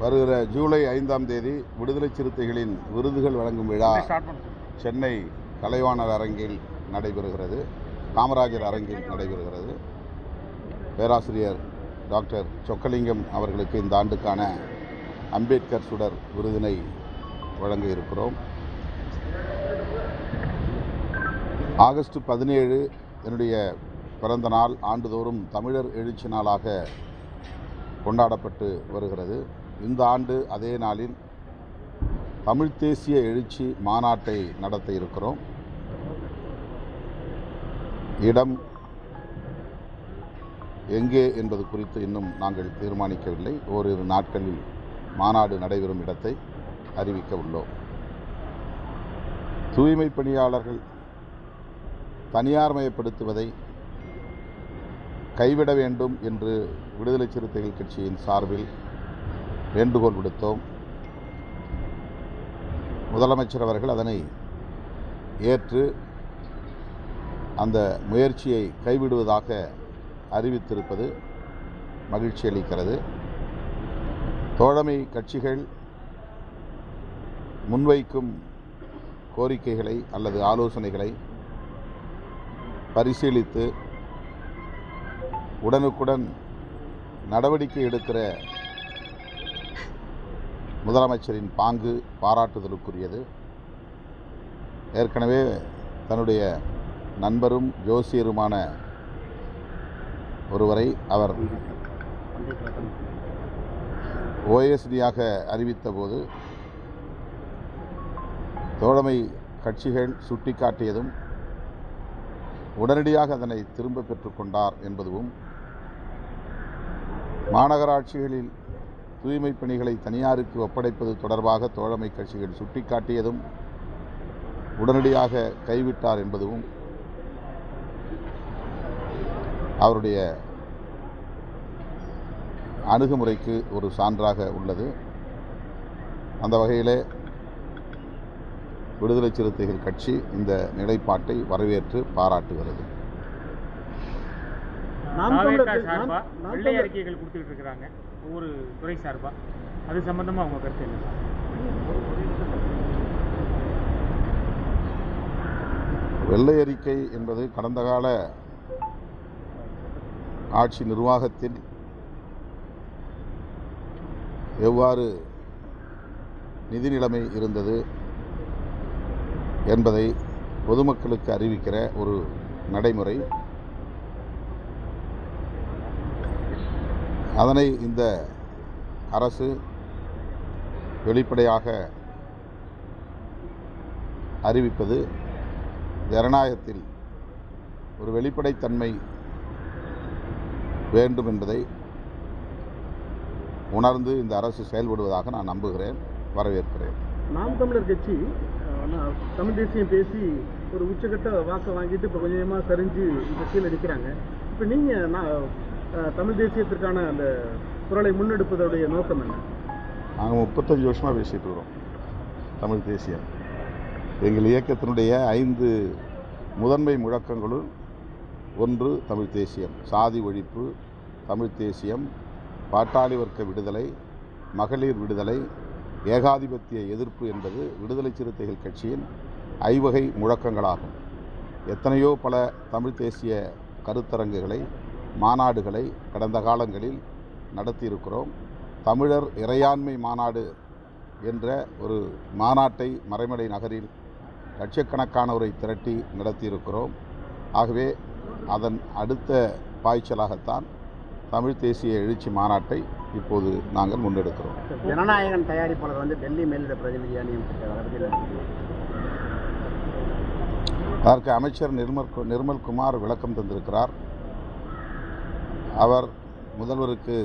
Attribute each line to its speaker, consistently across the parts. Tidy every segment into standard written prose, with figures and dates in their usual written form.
Speaker 1: வருகிற ஜூலை 5ஆம் தேதி விடுதலை சிறுத்தைகளின் விருதுகள் வழங்கும் விழா சென்னை கலைவாணர் அரங்கில் நடைபெறுகிறது, காமராஜர் அரங்கில் நடைபெறுகிறது. பேராசிரியர் டாக்டர் சொக்கலிங்கம் அவர்களுக்கு இந்த ஆண்டுக்கான அம்பேத்கர் சுடர் விருதினை வழங்க இருக்கிறோம். ஆகஸ்ட் 17 என்னுடைய பிறந்த நாள் ஆண்டுதோறும் தமிழர் எழுச்சி நாளாக கொண்டாடப்பட்டு வருகிறது. இந்த ஆண்டு அதே நாளில் தமிழ் தேசிய எழுச்சி மாநாட்டை நடத்த இருக்கிறோம். இடம் எங்கே என்பது குறித்து இன்னும் நாங்கள் தீர்மானிக்கவில்லை. ஓரிரு நாட்களில் மாநாடு நடைபெறும் இடத்தை அறிவிக்க உள்ளோம். தூய்மை பணியாளர்கள் தனியார்மயப்படுத்துவதை கைவிட வேண்டும் என்று விடுதலை சிறுத்தைகள் கட்சியின் சார்பில் வேண்டுகோள் விடுத்தோம். முதலமைச்சர் அவர்கள் அதனை ஏற்று அந்த முயற்சியை கைவிடுவதாக அறிவித்திருப்பது மகிழ்ச்சி அளிக்கிறது. தோழமை கட்சிகள் முன்வைக்கும் கோரிக்கைகளை அல்லது ஆலோசனைகளை பரிசீலித்து உடனுக்குடன் நடவடிக்கை எடுக்கிற முதலமைச்சரின் பாங்கு பாராட்டுதலுக்குரியது. ஏற்கனவே தன்னுடைய நண்பரும் ஜோசியருமான ஒருவரை அவர் ஓஎஸ்டியாக அறிவித்த போது தோழமை கட்சிகள் சுட்டிக்காட்டியதும் உடனடியாக அதனை திரும்ப பெற்றுக்கொண்டார் என்பதும், மாநகராட்சிகளில் தூய்மை பணிகளை தனியாருக்கு ஒப்படைப்பது தொடர்பாக தோழமை கட்சிகள் சுட்டிக்காட்டியதும் உடனடியாக கைவிட்டார் என்பதும் அவருடைய அணுகுமுறைக்கு ஒரு சான்றாக உள்ளது. அந்த வகையிலே விடுதலை சிறுத்தைகள் கட்சி இந்த நிலைப்பாட்டை வரவேற்று பாராட்டுகிறது.
Speaker 2: வெள்ளை அறிக்கைகள் கொடுத்துட்டு இருக்காங்க ஒவ்வொரு துறை சார்பா, அது சம்பந்தமா அவங்க கருத்து என்ன?
Speaker 1: வெள்ளை அறிக்கை என்பது கடந்த கால ஆட்சி நிர்வாகத்தில் எவ்வாறு நிதி நிலைமை இருந்தது என்பதை பொதுமக்களுக்கு அறிவிக்கிற ஒரு நடைமுறை. அதனை இந்த அரசு வெளிப்படையாக அறிவிப்பது ஜனநாயகத்தில் ஒரு வெளிப்படைத்தன்மை வேண்டும் என்பதை உணர்ந்து இந்த அரசு செயல்படுவதாக நான் நம்புகிறேன், வரவேற்கிறேன்.
Speaker 3: நாம் தமிழர் கட்சி தமிழ் தேசியம் பேசி ஒரு உச்சகட்ட வாக்கை வாங்கிட்டு இப்போ கொஞ்சமாக சரிஞ்சு இப்போ கீழே அடிக்கிறாங்க. இப்போ நீங்கள் தமிழ் தேசியத்திற்கான அந்த குரலை முன்னெடுப்பதோடைய நோக்கம் என்ன?
Speaker 1: நாங்கள் 35 வருஷமாக பேசிகிட்டு இருக்கிறோம் தமிழ் தேசியம். எங்கள் இயக்கத்தினுடைய 5 முதன்மை முழக்கங்களுள் ஒன்று தமிழ் தேசியம். சாதி ஒழிப்பு, தமிழ் தேசியம், பாட்டாளி வர்க்க விடுதலை, மகளிர் விடுதலை, ஏகாதிபத்திய எதிர்ப்பு என்பது விடுதலை சிறுத்தைகள் கட்சியின் ஐவகை முழக்கங்களாகும். எத்தனையோ பல தமிழ் தேசிய கருத்தரங்குகளை, மாநாடுகளை கடந்த காலங்களில் நடத்தியிருக்கிறோம். தமிழர் இறையாண்மை மாநாடு என்ற ஒரு மாநாட்டை மறைமலை நகரில் லட்சக்கணக்கானோரை திரட்டி நடத்தியிருக்கிறோம். ஆகவே அதன் அடுத்த பாய்ச்சலாகத்தான் தமிழ் தேசிய எழுச்சி மாநாட்டை இப்போது நாங்கள் முன்னெடுக்கிறோம்.
Speaker 3: ஜனநாயகன் தயாரிப்பாளர் டெல்லி மேலிட பிரதிநிதியாக நியமித்திருக்கிறார்.
Speaker 1: அதற்கு அமைச்சர் நிர்மல்குமார் விளக்கம் தந்திருக்கிறார். அவர் முதல்வருக்கு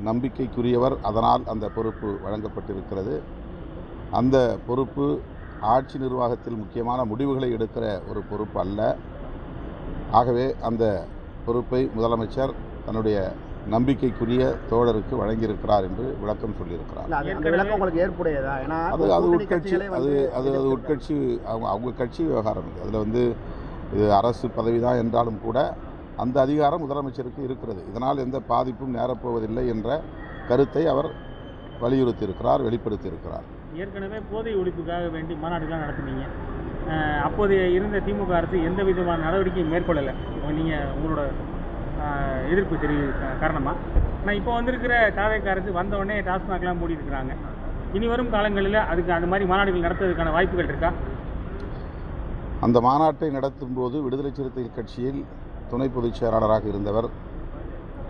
Speaker 1: நம்பிக்கைக்குரியவர், அதனால் அந்த பொறுப்பு வழங்கப்பட்டிருக்கிறது. அந்த பொறுப்பு ஆட்சி நிர்வாகத்தில் முக்கியமான முடிவுகளை எடுக்கிற ஒரு பொறுப்பு அல்ல. ஆகவே அந்த பொறுப்பை முதலமைச்சர் தன்னுடைய நம்பிக்கைக்குரிய தோழருக்கு வழங்கியிருக்கிறார் என்று விளக்கம் சொல்லியிருக்கிறார். அது உட்கட்சி அவங்க கட்சி விவகாரம். அதில் இது அரசு பதவி தான் என்றாலும் கூட அந்த அதிகாரம் முதலமைச்சருக்கு இருக்கிறது. இதனால் எந்த பாதிப்பும் நேரப்போவதில்லை என்ற கருத்தை அவர் வலியுறுத்தியிருக்கிறார், வெளிப்படுத்தியிருக்கிறார்.
Speaker 2: ஏற்கனவே போதை ஒழிப்புக்காக வேண்டி மாநாடுகள்லாம் நடத்துனீங்க. அப்போதைய இருந்த திமுக அரசு எந்த விதமான நடவடிக்கையும் மேற்கொள்ளலை. நீங்கள் உங்களோட எதிர்ப்பு காரணமாக. ஆனால் இப்போ வந்திருக்கிற தாவேக அரசு வந்தவுடனே டாஸ்மாக்லாம் மூடி இருக்கிறாங்க. இனி வரும் காலங்களில் அதுக்கு அந்த மாதிரி மாநாடுகள் நடத்துவதற்கான வாய்ப்புகள் இருக்கா?
Speaker 1: அந்த மாநாட்டை நடத்தும் போது விடுதலை சிறுத்தைகள் கட்சியில் துணை பொதுச் செயலாளராக இருந்தவர்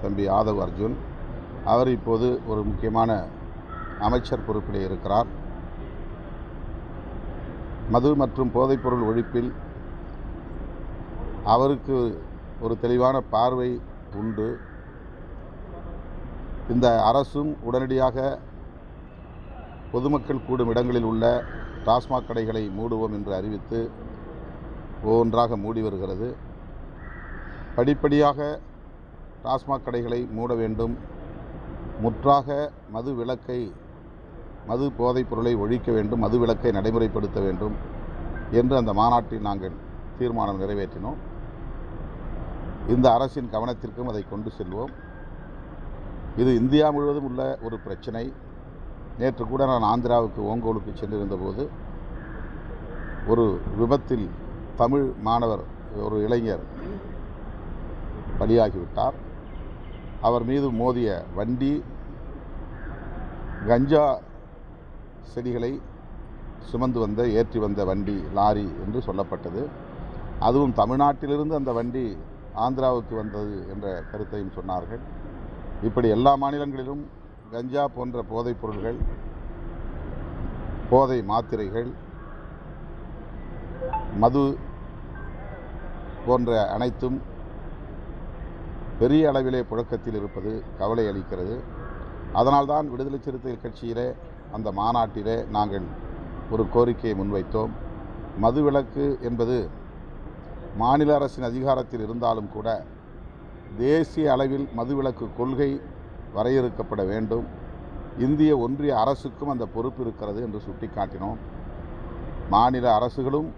Speaker 1: தம்பி ஆதவ் அர்ஜுன். அவர் இப்போது ஒரு முக்கியமான அமைச்சர் பொறுப்பிலே இருக்கிறார். மது மற்றும் போதைப்பொருள் ஒழிப்பில் அவருக்கு ஒரு தெளிவான பார்வை உண்டு. இந்த அரசும் உடனடியாக பொதுமக்கள் கூடும் இடங்களில் உள்ள டாஸ்மாக் கடைகளை மூடுவோம் என்று அறிவித்து ஒவ்வொன்றாக மூடி வருகிறது. படிப்படியாக டாஸ்மாக் கடைகளை மூட வேண்டும், முற்றாக மது போதைப் பொருளை ஒழிக்க வேண்டும், மது விலக்கை நடைமுறைப்படுத்த வேண்டும் என்று அந்த மாநாட்டில் நாங்கள் தீர்மானம் நிறைவேற்றினோம். இந்த அரசின் கவனத்திற்கும் அதை கொண்டு செல்வோம். இது இந்தியா முழுவதும் உள்ள ஒரு பிரச்சனை. நேற்று கூட நான் ஆந்திராவுக்கு ஓங்கோலுக்கு சென்றிருந்த போது ஒரு விபத்தில் தமிழ் மாணவர் ஒரு இளைஞர் பலியாகிவிட்டார். அவர் மீது மோதிய வண்டி கஞ்சா செடிகளை சுமந்து ஏற்றி வந்த வண்டி, லாரி என்று சொல்லப்பட்டது. அதுவும் தமிழ்நாட்டிலிருந்து அந்த வண்டி ஆந்திராவுக்கு வந்தது என்ற கருத்தையும் சொன்னார்கள். இப்படி எல்லா மாநிலங்களிலும் கஞ்சா போன்ற போதைப் பொருள்கள், போதை மாத்திரைகள், மது போன்ற அனைத்தும் பெரிய அளவிலே புழக்கத்தில் இருப்பது கவலை அளிக்கிறது. அதனால்தான் விடுதலை சிறுத்தைகள் கட்சியிலே அந்த மாநாட்டிலே நாங்கள் ஒரு கோரிக்கையை முன்வைத்தோம். மதுவிலக்கு என்பது மாநில அரசின் அதிகாரத்தில் இருந்தாலும் கூட தேசிய அளவில் மதுவிலக்கு கொள்கை வரையறுக்கப்பட வேண்டும். இந்திய ஒன்றிய அரசுக்கும் அந்த பொறுப்பு இருக்கிறது என்று சுட்டிக்காட்டினோம். மாநில அரசுகளும்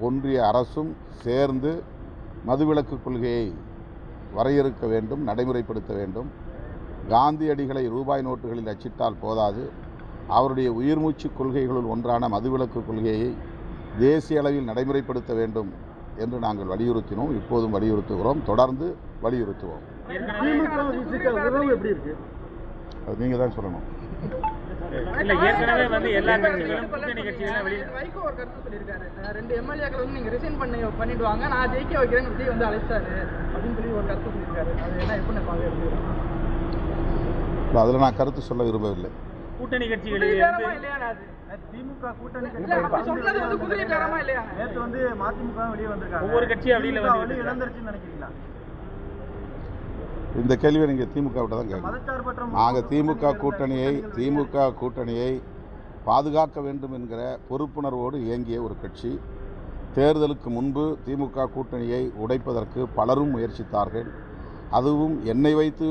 Speaker 1: ஒன்றிய அரசும் சேர்ந்து மதுவிலக்கு கொள்கையை வரையறுக்க வேண்டும், நடைமுறைப்படுத்த வேண்டும். காந்தியடிகளை ரூபாய் நோட்டுகளில் அச்சிட்டால் போதாது, அவருடைய உயிர்மூச்சு கொள்கைகளுள் ஒன்றான மதுவிலக்கு கொள்கையை தேசிய அளவில் நடைமுறைப்படுத்த வேண்டும் என்று நாங்கள் வலியுறுத்தினோம். இப்போதும் வலியுறுத்துகிறோம், தொடர்ந்து வலியுறுத்துவோம். அது நீங்கள் தான் சொல்லணும்.
Speaker 2: ஏற்கனவே வந்து எல்லா கட்சிகளும் கூட்டணி கட்சிகளும்
Speaker 4: வைகோ ஒரு கருத்து சொல்லியிருக்காரு. 2 எம்எல்ஏக்கள் வந்து நீங்க ரிசைன் பண்ணிடுவாங்க, நான் ஜெயிக்க வைக்கிறேன் விஜய் வந்து அழைச்சாரு அப்படின்னு சொல்லி ஒரு கருத்து சொல்லியிருக்காரு. அது என்ன எப்படி பாக்குறது?
Speaker 1: அதில் நான் கருத்து சொல்ல விரும்பவில்லை.
Speaker 2: கூட்டணி கட்சிகள்
Speaker 3: திமுக கூட்டணி
Speaker 4: சொன்னது வந்து குதிரைக்காரமா இல்லையா?
Speaker 3: நேற்று வந்து மதிமுக வெளியே வந்திருக்காங்க.
Speaker 2: ஒவ்வொரு கட்சியும் வெளியில வந்து
Speaker 3: இழந்துருச்சுன்னு நினைக்கிறீங்களா?
Speaker 1: இந்த கேள்வியை நீங்கள் திமுக விட்ட தான் கேட்கணும். நாங்கள் திமுக கூட்டணியை பாதுகாக்க வேண்டும் என்கிற பொறுப்புணர்வோடு இயங்கிய ஒரு கட்சி. தேர்தலுக்கு முன்பு திமுக கூட்டணியை உடைப்பதற்கு பலரும் முயற்சித்தார்கள். அதுவும் என்னை வைத்து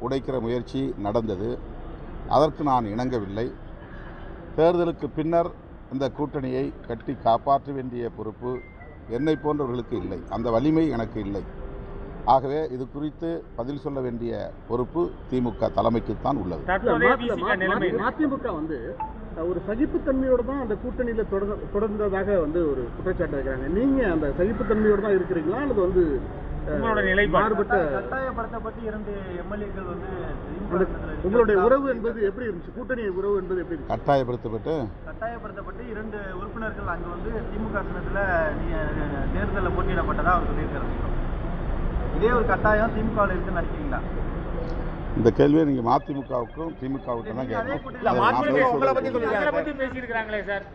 Speaker 1: உடைக்கிற முயற்சி நடந்தது. அதற்கு நான் இணங்கவில்லை. தேர்தலுக்கு பின்னர் இந்த கூட்டணியை கட்டி காப்பாற்ற வேண்டிய பொறுப்பு என்னை போன்றவர்களுக்கு இல்லை, அந்த வலிமை எனக்கு இல்லை. ஆகவே இது குறித்து பதில் சொல்ல வேண்டிய பொறுப்பு திமுக தலைமைக்குத்தான் உள்ளது.
Speaker 3: மதிமுக வந்து ஒரு சகிப்புத்தன்மையோடு தான் அந்த கூட்டணியில் தொடர்ந்ததாக வந்து ஒரு குற்றச்சாட்டு வைக்கிறாங்க. நீங்க அந்த சகிப்புத்தன்மையோடு தான் இருக்கிறீங்களா அல்லது வந்து மாறுபட்ட கட்டாயப்படுத்தப்பட்டு 2 எம்எல்ஏக்கள் வந்து உங்களுடைய உறவு என்பது எப்படி இருந்துச்சு? கூட்டணி உறவு என்பது எப்படி இருந்துச்சு?
Speaker 1: கட்டாயப்படுத்தப்பட்டு
Speaker 3: 2 உறுப்பினர்கள் அங்கே வந்து திமுக சின்னத்தில் தேர்தலில் போட்டியிடப்பட்டதா அவர் சொல்லியிருக்காரு. இதே ஒரு கட்டாயம் திமுகவில் இருக்குன்னு நினைக்கிறீங்களா?
Speaker 1: இந்த கேள்வியை நீங்க மதிமுகவுக்கும் திமுகவுக்கும் தான் கேட்கணும்.
Speaker 2: பேசியிருக்கிறாங்களே சார்.